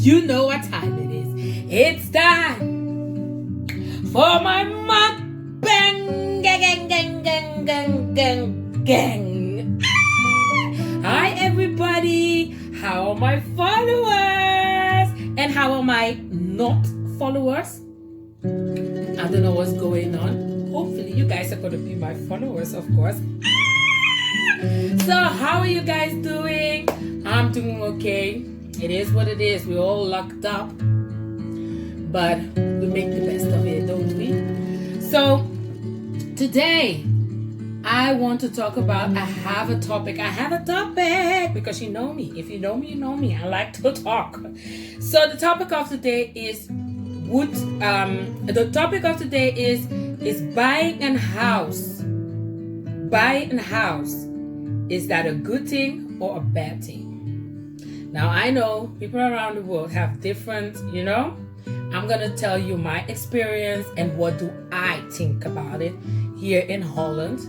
You know what time it is. It's time for my mukbang gang. Hi everybody. How are my followers? And how are my not followers? I don't know what's going on. Hopefully you guys are going to be my followers, of course. So how are you guys doing? I'm doing okay. It is what it is. We're all locked up, but we make the best of it, don't we? So today I want to talk about, I have a topic because you know me. If you know me, you know me. I like to talk. So the topic of today is buying a house. Buying a house. Is that a good thing or a bad thing? Now, I know people around the world have different, I'm going to tell you my experience and what do I think about it here in Holland.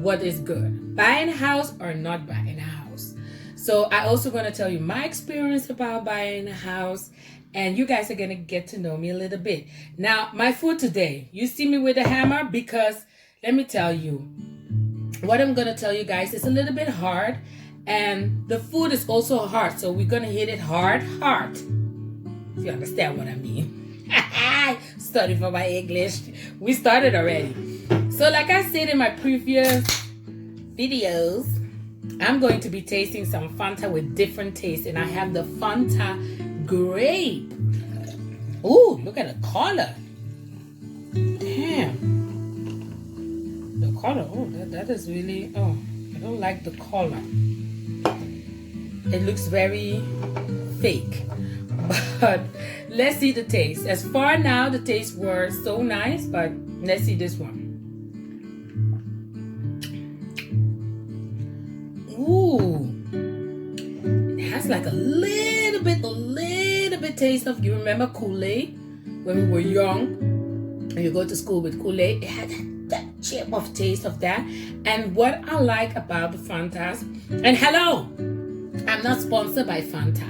What is good? Buying a house or not buying a house? So I also going to tell you my experience about buying a house, and you guys are going to get to know me a little bit. Now, my food today, you see me with a hammer because let me tell you, what I'm going to tell you guys is a little bit hard. And the food is also hard, so we're gonna hit it hard. If you understand what I mean. Study for my English. We started already. So like I said in my previous videos, I'm going to be tasting some Fanta with different tastes, and I have the Fanta grape. Ooh, look at the color. Damn. The color, that is really, I don't like the color. It looks very fake, but let's see the taste. As far now, the tastes were so nice, but let's see this one. Ooh, it has like a little bit taste of, you remember Kool-Aid when we were young and you go to school with Kool-Aid? It had that chip of taste of that. And what I like about the Fantas, and hello, I'm not sponsored by Fanta,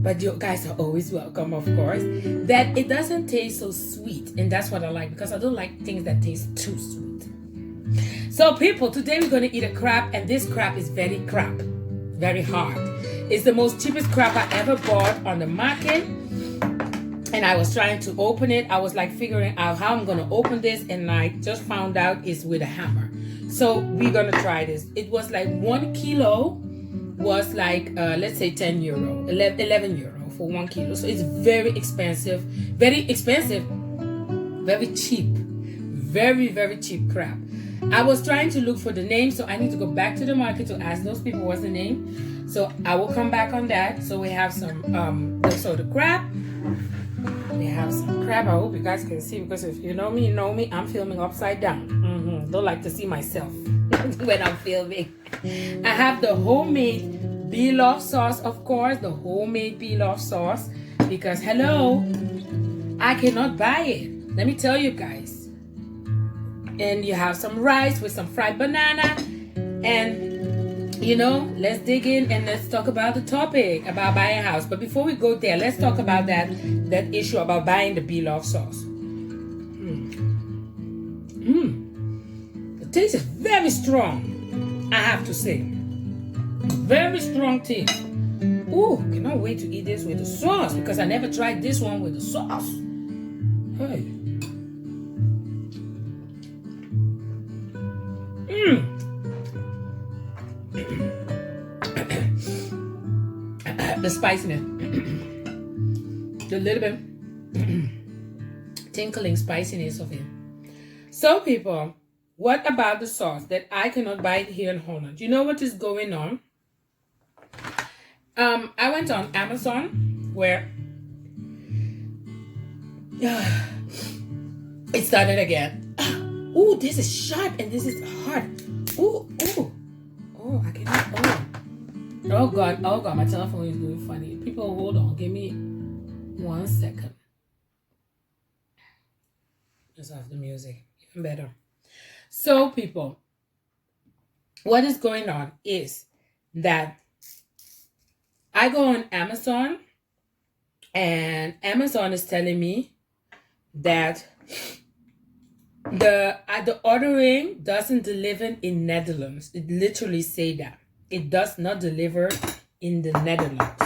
but you guys are always welcome, of course, that it doesn't taste so sweet, and that's what I like, because I don't like things that taste too sweet. So people, today we're going to eat a crab, and this crab is very hard. It's the most cheapest crab I ever bought on the market, and I was trying to open it. I was like figuring out how I'm going to open this, and I just found out it's with a hammer. So we're going to try this. It was like 1 kilo was like, let's say 10 euro, 11 euro for 1 kilo. So it's very expensive, very cheap, very cheap crab. I was trying to look for the name, so I need to go back to the market to ask those people what's the name. So I will come back on that. So we have some, so the crab, we have some crab. I hope you guys can see, because if you know me, I'm filming upside down. Don't like to see myself when I'm filming. I have the homemade pilaf sauce, of course, the homemade pilaf sauce, because hello, I cannot buy it. Let me tell you guys. And you have some rice with some fried banana, and let's dig in and let's talk about the topic about buying a house. But before we go there, let's talk about that issue about buying the pilaf sauce. The taste is very strong, I have to say. Very strong taste. Ooh, cannot wait to eat this with the sauce, because I never tried this one with the sauce. Hey. The spiciness, the little bit tinkling spiciness of it. So people, what about the sauce that I cannot buy it here in Holland? You know what is going on? I went on Amazon where it started again. Ooh, this is sharp and this is hard. Ooh. Oh, I cannot. Oh God, my telephone is doing funny. People, hold on. Give me 1 second. Just off the music. Even better. So, people, what is going on is that I go on Amazon and Amazon is telling me that the ordering doesn't deliver in Netherlands. It literally say that. It does not deliver in the Netherlands.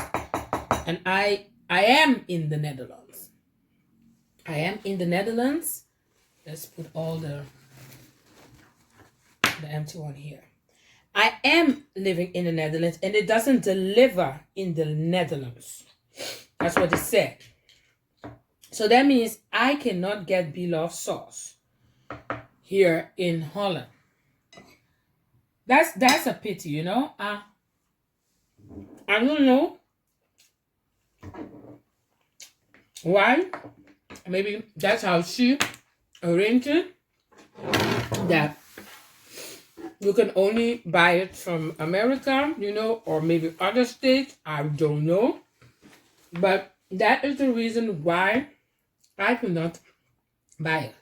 And I am in the Netherlands. I am in the Netherlands. Let's put all the empty one here. I am living in the Netherlands and it doesn't deliver in the Netherlands. That's what it said. So that means I cannot get pilaf sauce here in Holland. That's a pity, you know. I don't know why. Maybe that's how she arranged it. That you can only buy it from America, you know, or maybe other states. I don't know. But that is the reason why I cannot buy it.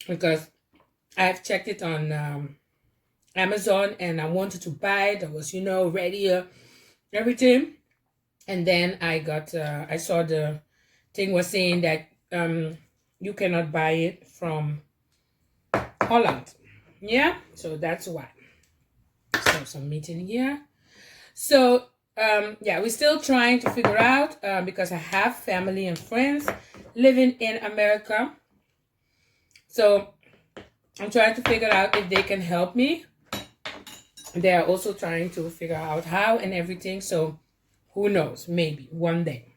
Because I've checked it on Amazon and I wanted to buy it. I was, you know, ready, everything. And then I saw the thing was saying that you cannot buy it from Holland. Yeah, so that's why. So some meeting here. So yeah, we're still trying to figure out because I have family and friends living in America. So I'm trying to figure out if they can help me. They are also trying to figure out how and everything. So who knows? Maybe one day.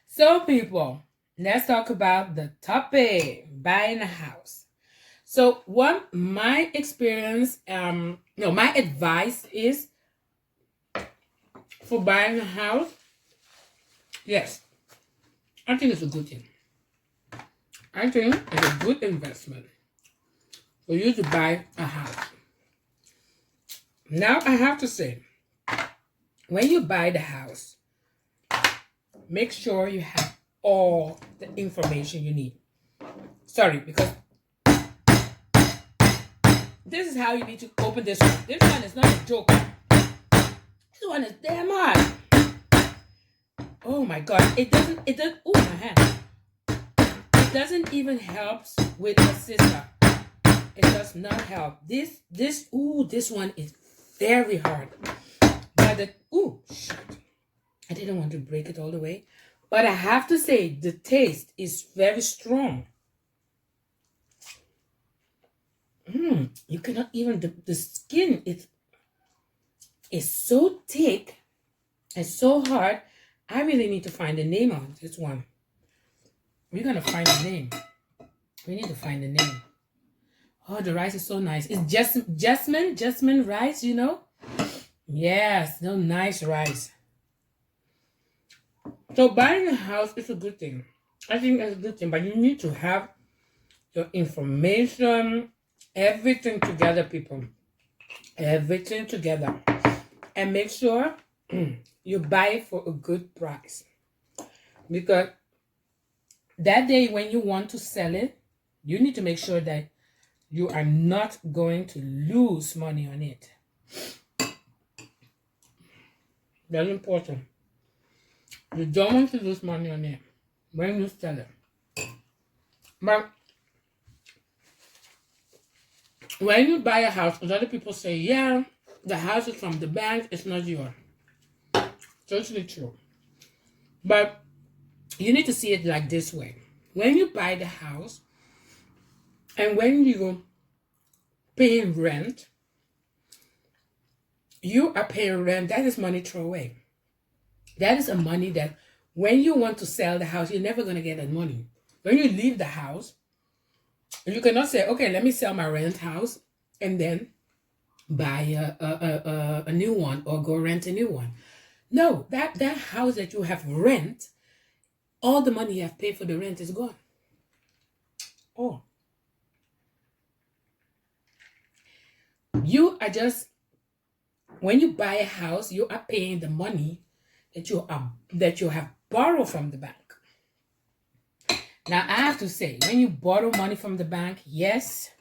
So people, let's talk about the topic, buying a house. So my experience, my advice is for buying a house. Yes, I think it's a good thing. I think it's a good investment for you to buy a house. Now I have to say, when you buy the house, make sure you have all the information you need. Sorry, because this is how you need to open this one. This one is not a joke. This one is damn hard. Oh my God. It doesn't, oh my hand. It doesn't even help with the scissor. It does not help. This one is very hard. But shit. I didn't want to break it all the way. But I have to say, the taste is very strong. You cannot even, the skin is so thick and so hard. I really need to find the name on this one. We're going to find the name. We need to find the name. Oh, the rice is so nice. It's jasmine rice, you know? Yes, no nice rice. So buying a house is a good thing. I think it's a good thing, but you need to have your information, everything together, people. Everything together. And make sure you buy it for a good price. Because that day when you want to sell it, you need to make sure that you are not going to lose money on it. Very important. You don't want to lose money on it when you sell it. But when you buy a house, a lot of people say, yeah, the house is from the bank, it's not yours. Totally true. But you need to see it like this way. When you buy the house, And when you paying rent, you are paying rent. That is money thrown away. That is a money that when you want to sell the house, you're never going to get that money. When you leave the house, you cannot say, okay, let me sell my rent house and then buy a new one or go rent a new one. No, that house that you have rent, all the money you have paid for the rent is gone. Oh. You are just, when you buy a house, you are paying the money that you have borrowed from the bank. Now I have to say, when you borrow money from the bank, yes,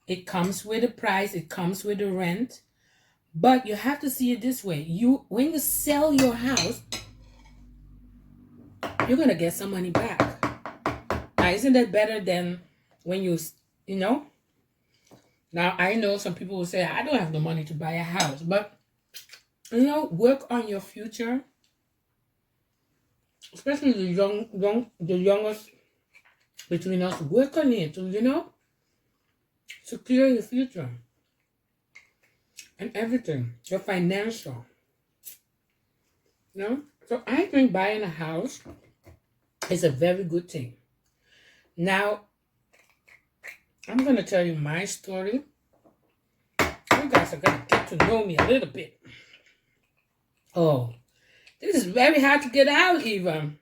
it comes with a price, it comes with a rent, but you have to see it this way. When you sell your house, you're gonna get some money back. Now, isn't that better than when you know? Now I know some people will say, I don't have the money to buy a house, but work on your future, especially the youngest between us. Work on it to secure your future and everything, your financial. So I think buying a house is a very good thing. Now I'm gonna tell you my story. You guys are gonna get to know me a little bit. Oh, this is very hard to get out even.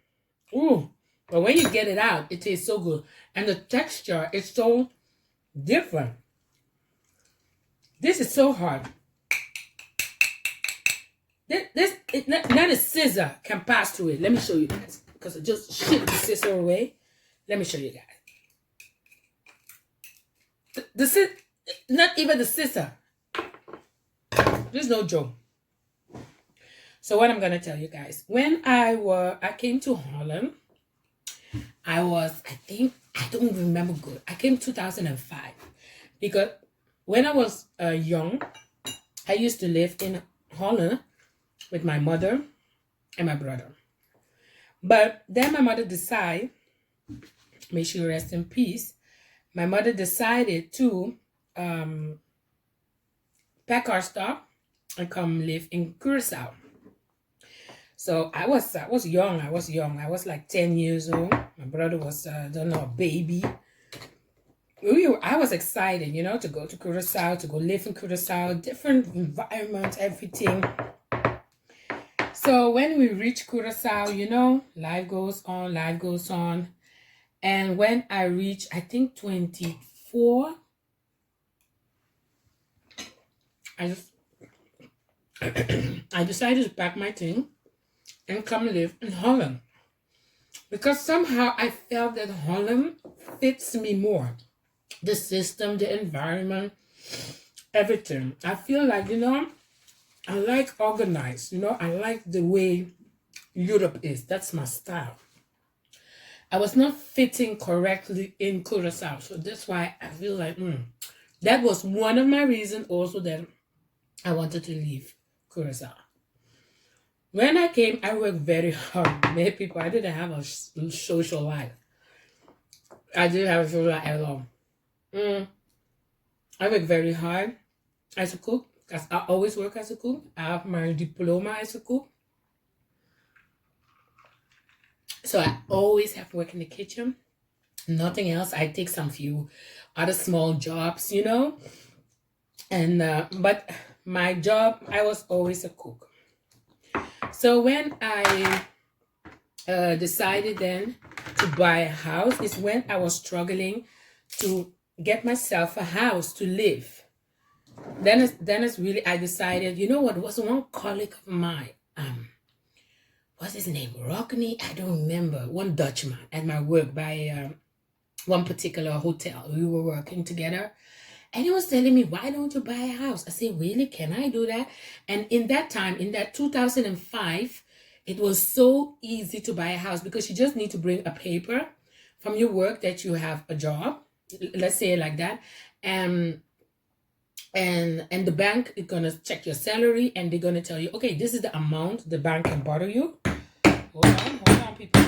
Ooh, but when you get it out, it tastes so good. And the texture is so different. This is so hard. Not a scissor can pass through it. Let me show you guys. Because I just shift the scissor away. Let me show you guys. Not even the scissor. There's no joke. So what I'm gonna tell you guys, when I came to Holland, I don't remember good. I came 2005 because when I was young, I used to live in Holland with my mother and my brother. But then my mother decided, may she rest in peace, my mother decided to pack our stuff and come live in Curacao. So I was young. I was like 10 years old. My brother was, I don't know, a baby. I was excited, to go to Curacao, to go live in Curacao, different environment, everything. So when we reached Curacao, life goes on. And when I reached, I think 24, I decided to pack my thing and come live in Holland. Because somehow I felt that Holland fits me more. The system, the environment, everything. I feel like, I like organized. I like the way Europe is. That's my style. I was not fitting correctly in Curacao. So that's why I feel like, that was one of my reasons also that I wanted to leave Curacao. When I came, I worked very hard. Many people, I didn't have a social life. I didn't have a social life at all. I worked very hard as a cook, because I always work as a cook. I have my diploma as a cook. So I always have to work in the kitchen. Nothing else. I take some few other small jobs, And but my job, I was always a cook. So when I decided then to buy a house is when I was struggling to get myself a house to live. Then it's really, I decided, what, was one colleague of mine, what's his name, Rockney? I don't remember. One Dutchman at my work by one particular hotel. We were working together. And he was telling me, why don't you buy a house? I said, really? Can I do that? And in that time, in that 2005, it was so easy to buy a house because you just need to bring a paper from your work that you have a job. Let's say it like that. And the bank is going to check your salary and they're going to tell you, okay, this is the amount the bank can borrow you. Hold on, people.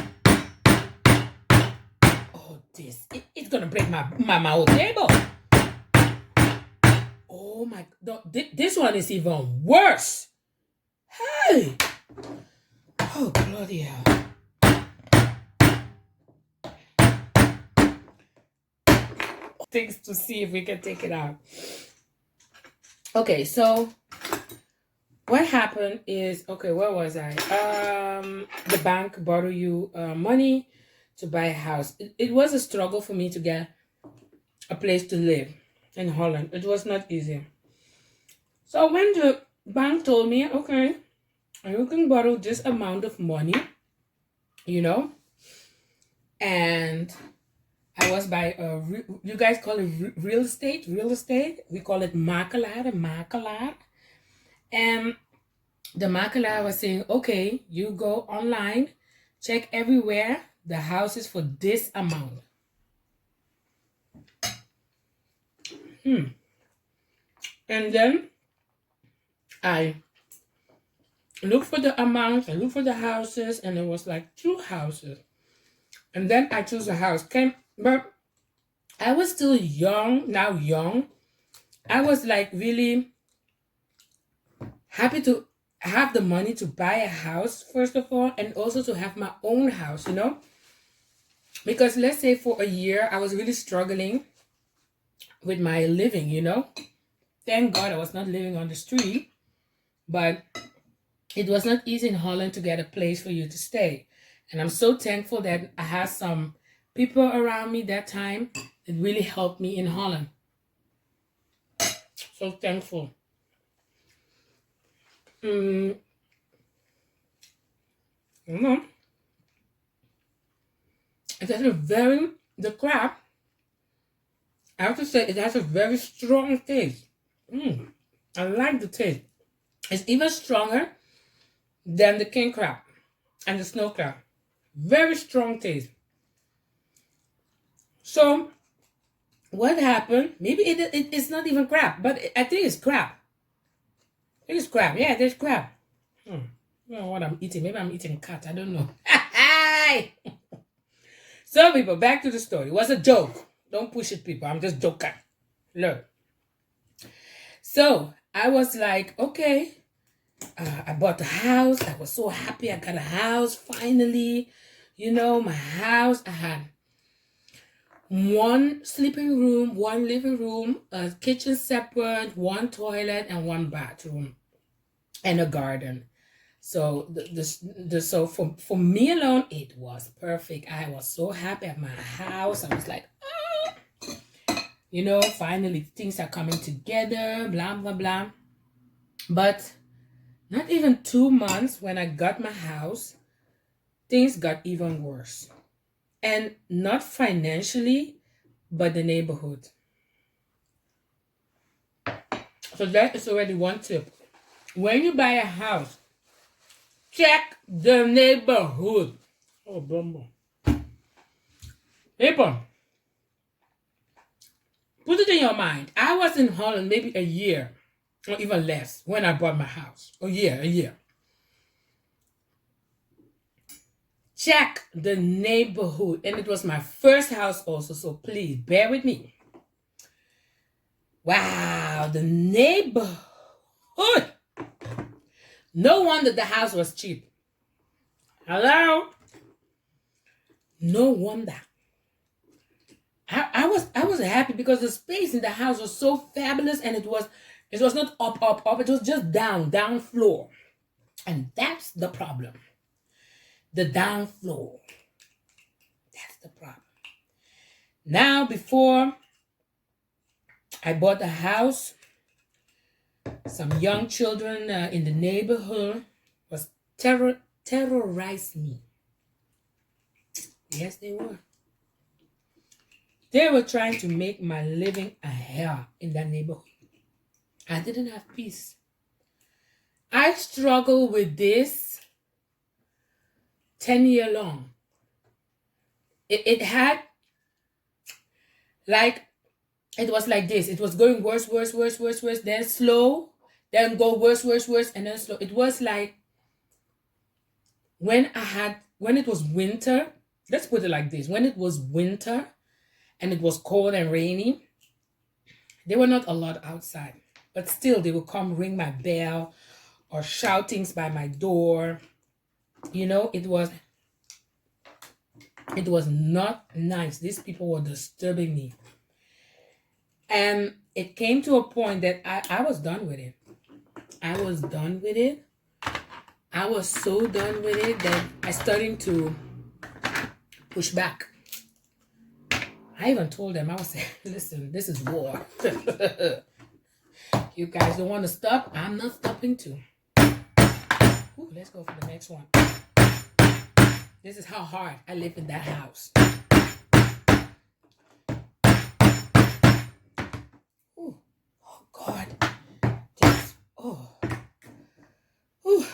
Oh, this? It's gonna break my whole table. Oh my, no, this one is even worse. Hey! Oh, bloody hell. Things to see if we can take it out. Okay, so what happened is, okay, where was I? The bank borrow you money to buy a house. It was a struggle for me to get a place to live in Holland. It was not easy. So when the bank told me, okay, you can borrow this amount of money, you know, and I was by you guys call it real estate. We call it makelaar. And the makelaar was saying, okay, you go online, check everywhere, the house is for this amount. And then I looked for the amount, I looked for the houses, and it was like 2 houses. And then I chose a house. But I was still young. I was like really happy to have the money to buy a house, first of all, and also to have my own house, you know? Because let's say for a year, I was really struggling with my living, you know? Thank God I was not living on the street, but it was not easy in Holland to get a place for you to stay. And I'm so thankful that I had some people around me that time that really helped me in Holland. So thankful. You know, it has the crab, I have to say, it has a very strong taste. I like the taste. It's even stronger than the king crab and the snow crab. Very strong taste. So, what happened? Maybe it's not even crab, but I think it's crab. I think it's crab. Yeah, there's crab. I don't know what I'm eating. Maybe I'm eating cat. I don't know. So, people, back to the story. It was a joke. Don't push it, people. I'm just joking. Look. So, I was like, okay. I bought a house. I was so happy I got a house finally. You know, my house. I had 1 sleeping room, 1 living room, a kitchen separate, 1 toilet, and 1 bathroom, and a garden. So so for me alone, it was perfect. I was so happy at my house. I was like, you know, finally things are coming together, blah, blah, blah. But not even 2 months when I got my house, things got even worse. And not financially, but the neighborhood. So that is already one tip. When you buy a house, check the neighborhood. Oh, Bumble. People, put it in your mind. I was in Holland maybe a year or even less when I bought my house. A year. Check the neighborhood. And it was my first house also, so please bear with me. Wow, the neighborhood. No wonder the house was cheap. Hello? No wonder. I was happy because the space in the house was so fabulous, and it was not up. It was just down floor. And that's the problem. The down floor. That's the problem. Now, before I bought the house, some young children in the neighborhood was terrorized me. Yes, they were. They were trying to make my living a hell in that neighborhood. I didn't have peace. I struggled with this 10 years long. It had, like, it was like this. It was going worse, then slow, then go worse, and then slow. It was like when it was winter, let's put it like this. When it was winter, and it was cold and rainy, there were not a lot outside. But still, they would come ring my bell or shoutings by my door. You know, it was not nice. These people were disturbing me. And it came to a point that I was done with it. I was done with it. I was so done with it that I started to push back. I even told them, I was saying, listen, this is war. You guys don't want to stop? I'm not stopping too. Ooh, let's go for the next one. This is how hard I live in that house. Ooh, oh God. This, oh. Ooh.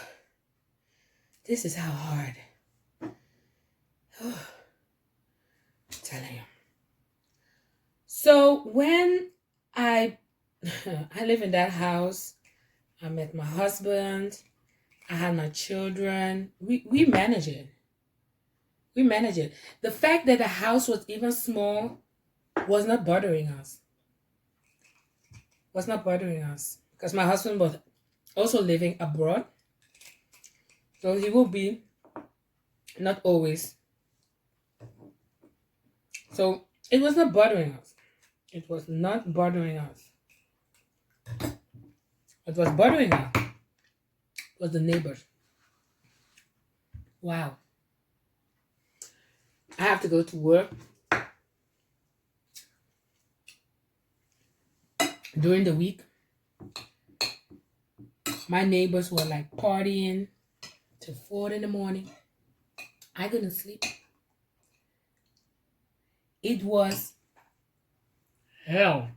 This is how hard. Oh. I'm telling you. So when I live in that house, I met my husband, I had my children. We manage it. We manage it. The fact that the house was even small was not bothering us. Was not bothering us. Because my husband was also living abroad. So he will be not always. So it was not bothering us. It was not bothering us. What was bothering us was the neighbors. Wow. I have to go to work. During the week, my neighbors were like partying till 4 in the morning. I couldn't sleep. It was hell.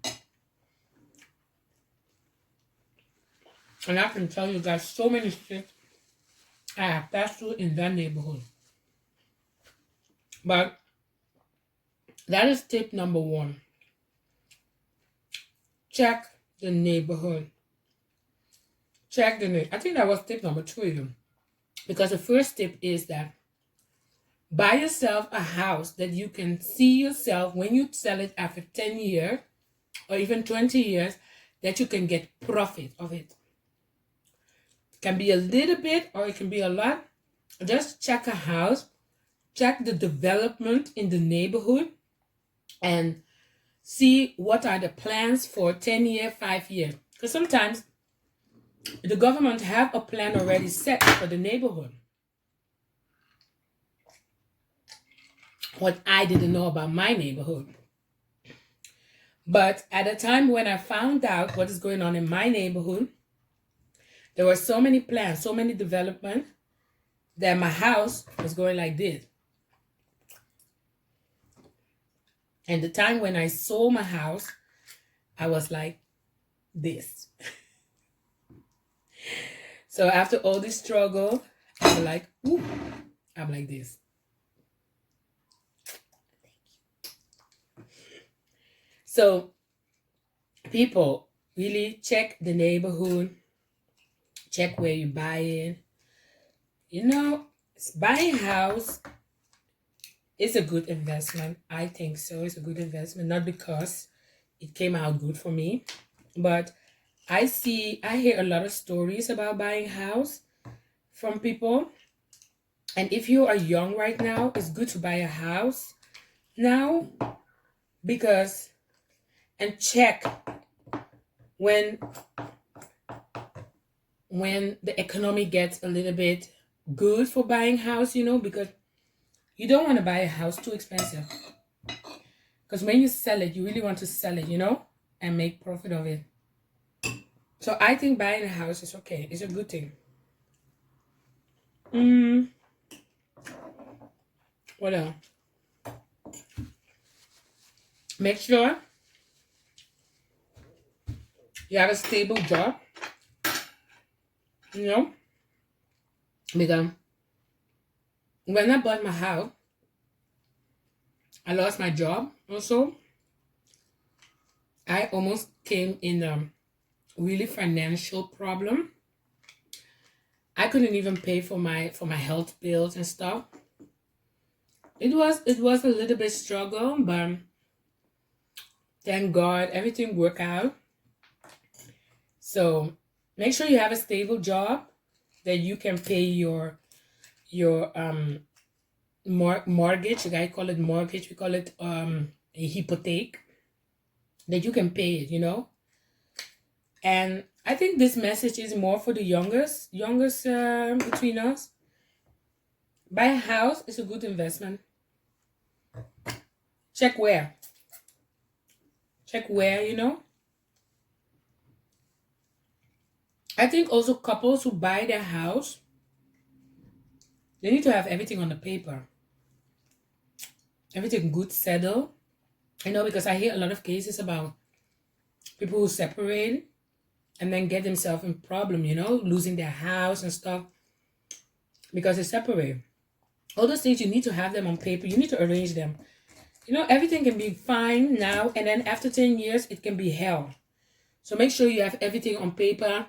And I can tell you guys so many shit I have passed through in that neighborhood. But that is tip number 1. Check the neighborhood. Check the neighborhood. I think that was tip number 2 even. Because the first tip is that buy yourself a house that you can see yourself when you sell it after 10 years or even 20 years, that you can get profit of it. It can be a little bit or it can be a lot. Just check a house, check the development in the neighborhood, and see what are the plans for 10 years, 5 years. Because sometimes the government have a plan already set for the neighborhood. What I didn't know about my neighborhood. But at the time when I found out what is going on in my neighborhood, there were so many plans, so many development, that my house was going like this. And the time when I sold my house, I was like this. So after all this struggle, I'm like, ooh, I'm like this. So people, really check the neighborhood, check where you buy it. You know, buying a house is a good investment. I think so. It's a good investment, not because it came out good for me, but I hear a lot of stories about buying a house from people. And if you are young right now, it's good to buy a house now, because, and check when the economy gets a little bit good for buying house, you know, because you don't want to buy a house too expensive. Because when you sell it, you really want to sell it, you know, and make profit of it. So I think buying a house is okay. It's a good thing. What else? Make sure you have a stable job. You know? Because when I bought my house, I lost my job also. I almost came in a really financial problem. I couldn't even pay for my health bills and stuff. It was a little bit struggle, but Thank God everything worked out. So make sure you have a stable job that you can pay your mortgage. You guys call it mortgage. We call it a hypotheque. That you can pay it, you know. And I think this message is more for the youngest between us. Buy a house is a good investment. Check where. Check where, you know. I think also couples who buy their house, they need to have everything on the paper. Everything good settled. You know, because I hear a lot of cases about people who separate and then get themselves in problem, you know, losing their house and stuff because they separate. All those things, you need to have them on paper. You need to arrange them. You know, everything can be fine now, and then after 10 years, it can be hell. So make sure you have everything on paper.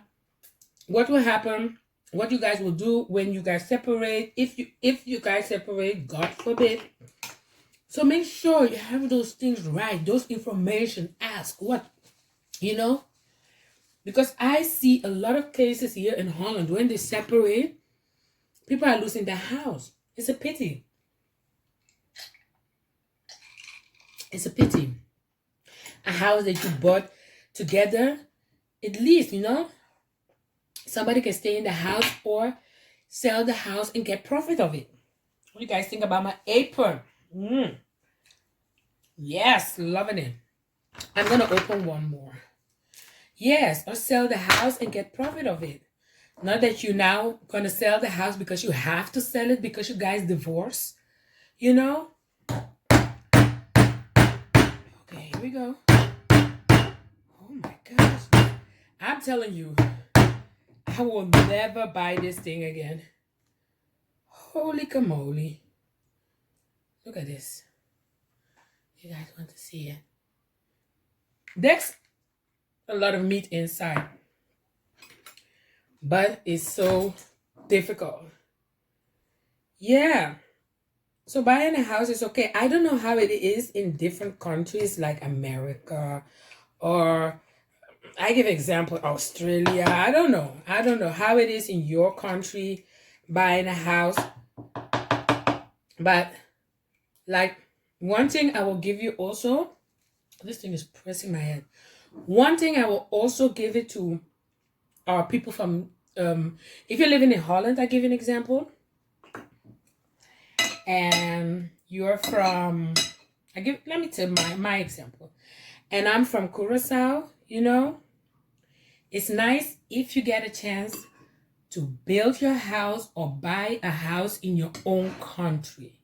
What will happen, what you guys will do when you guys separate, if you guys separate, God forbid. So make sure you have those things right, those information. Ask what, you know, because I see a lot of cases here in Holland when they separate, people are losing their house. It's a pity. It's a pity. A house that you bought together, at least, you know, somebody can stay in the house or sell the house and get profit of it. What do you guys think about my apron? Yes, loving it. I'm going to open one more. Yes, or sell the house and get profit of it. Not that you're now going to sell the house because you have to sell it because you guys divorce. You know? Okay, here we go. Oh my gosh. I'm telling you, I will never buy this thing again. Holy camole. Look at this. You guys want to see it? There's a lot of meat inside. But it's so difficult. Yeah. So buying a house is okay. I don't know how it is in different countries like America or I give example Australia. I don't know. I don't know how it is in your country buying a house. But like one thing I will give you also, this thing is pressing my head. One thing I will also give it to our people from if you're living in Holland, I give you an example. And you're from let me tell my example. And I'm from Curacao, you know. It's nice if you get a chance to build your house or buy a house in your own country.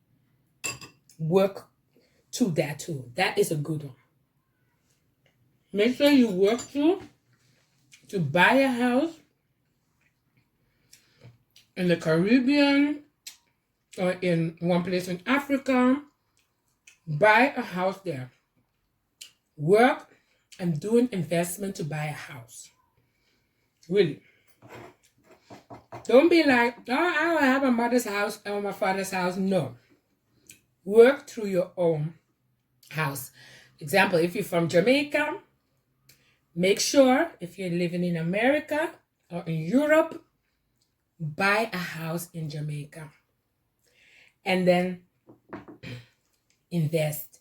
Work to that too. That is a good one. Make sure you work to buy a house in the Caribbean or in one place in Africa. Buy a house there. Work and do an investment to buy a house. Really. Don't be like, oh, I don't have my mother's house or my father's house. No. Work through your own house. Example, if you're from Jamaica, make sure if you're living in America or in Europe, buy a house in Jamaica. And then invest.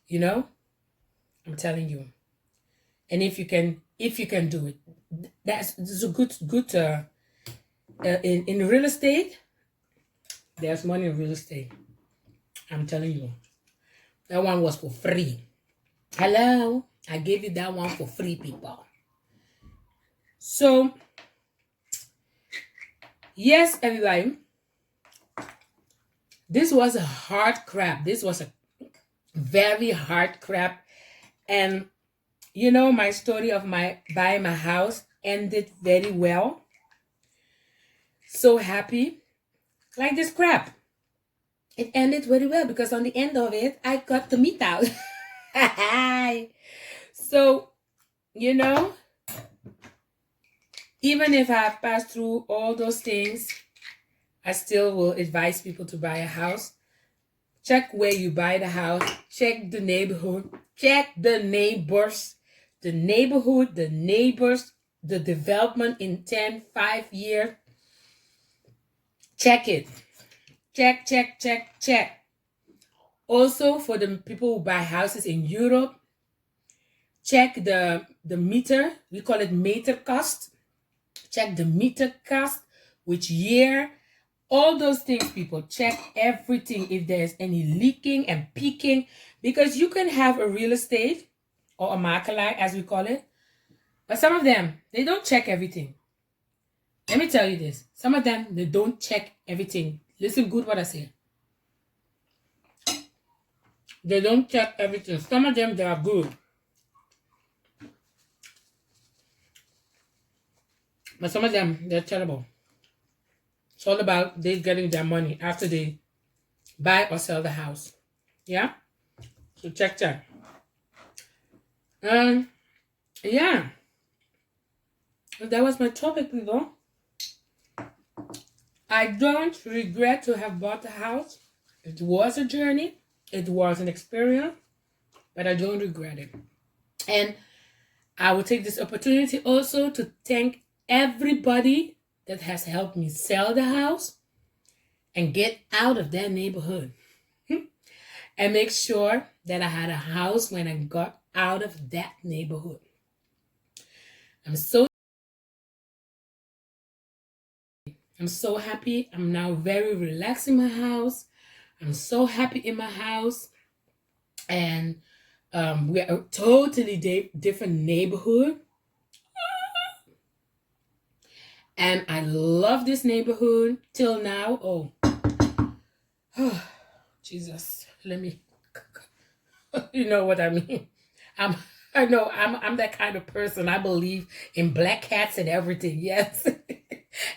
You know? I'm telling you. And if you can do it, that's a good in real estate. There's money in real estate. I'm telling you. That one was for free. Hello? I gave you that one for free, people. So, yes, everybody. This was a hard crap. This was a very hard crap. And, you know, my story of my buying my house ended very well. So happy. Like this crap. It ended very well because on the end of it, I got the meat out. So, you know, even if I have passed through all those things, I still will advise people to buy a house. Check where you buy the house. Check the neighborhood. Check the neighbors, the neighborhood, the neighbors, the development in 10, 5 years. Check it. Check, check, check, check. Also, for the people who buy houses in Europe, check the meter. We call it meter cost. Check the meter cost, which year, all those things, people. Check everything if there's any leaking and peaking, because you can have a real estate or a makelai, as we call it, but some of them, they don't check everything. Let me tell you this. Some of them, they don't check everything. Listen good what I say. They don't check everything. Some of them, they are good. But some of them, they're terrible. It's all about they getting their money after they buy or sell the house. Yeah? So check that. Yeah. That was my topic, people. I don't regret to have bought the house. It was a journey. It was an experience. But I don't regret it. And I will take this opportunity also to thank everybody that has helped me sell the house and get out of that neighborhood. And make sure that I had a house when I got out of that neighborhood. I'm so happy. I'm now very relaxed in my house. I'm so happy in my house. And we're a totally different neighborhood. And I love this neighborhood till now. Oh, Jesus, let me, you know what I mean. I know I'm that kind of person. I believe in black cats and everything. Yes.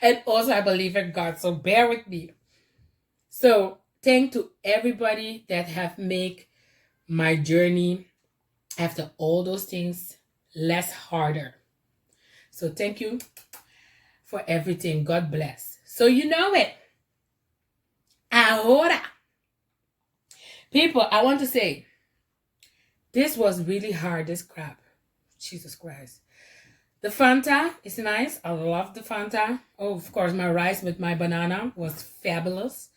And also I believe in God. So bear with me. So thank to everybody that have made my journey after all those things less harder. So thank you for everything. God bless. So you know it. Ahora. People, I want to say, this was really hard, this crap. Jesus Christ. The Fanta is nice. I love the Fanta. Oh, of course, my rice with my banana was fabulous.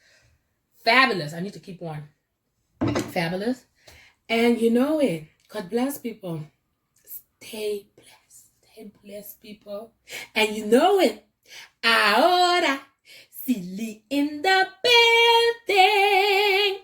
Fabulous. I need to keep one. Fabulous. And you know it. God bless, people. Stay blessed. Stay blessed, people. And you know it. Ahora, Silly in the building.